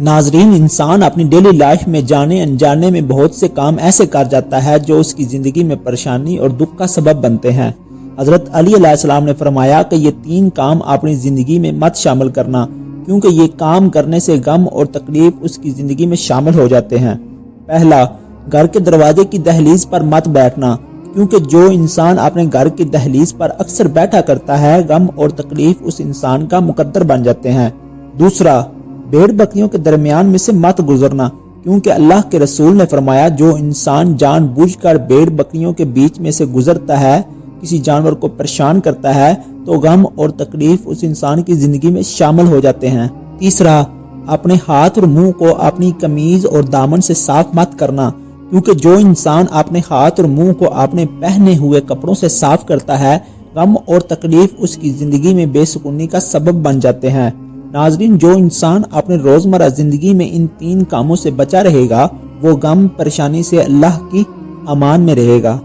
ناظرین، انسان اپنی ڈیلی لائف میں جانے انجانے میں بہت سے کام ایسے کر جاتا ہے جو اس کی زندگی میں پریشانی اور دکھ کا سبب بنتے ہیں۔ حضرت علی علیہ السلام نے فرمایا کہ یہ 3 کام اپنی زندگی میں مت شامل کرنا، کیونکہ یہ کام کرنے سے غم اور تکلیف اس کی زندگی میں شامل ہو جاتے ہیں۔ پہلا، گھر کے دروازے کی دہلیز پر مت بیٹھنا، کیونکہ جو انسان اپنے گھر کی دہلیز پر اکثر بیٹھا کرتا ہے، غم اور تکلیف اس انسان کا مقدر بن جاتے ہیں۔ دوسرا، بھیڑ بکریوں کے درمیان میں سے مت گزرنا، کیونکہ اللہ کے رسول نے فرمایا جو انسان جان بوجھ کر بھیڑ بکریوں کے بیچ میں سے گزرتا ہے، کسی جانور کو پریشان کرتا ہے، تو غم اور تکلیف اس انسان کی زندگی میں شامل ہو جاتے ہیں۔ تیسرا، اپنے ہاتھ اور منہ کو اپنی قمیض اور دامن سے صاف مت کرنا، کیونکہ جو انسان اپنے ہاتھ اور منہ کو اپنے پہنے ہوئے کپڑوں سے صاف کرتا ہے، غم اور تکلیف اس کی زندگی میں بے سکونی کا سبب بن جاتے ہیں۔ ناظرین، جو انسان اپنے روزمرہ زندگی میں ان 3 کاموں سے بچا رہے گا، وہ غم پریشانی سے اللہ کی امان میں رہے گا۔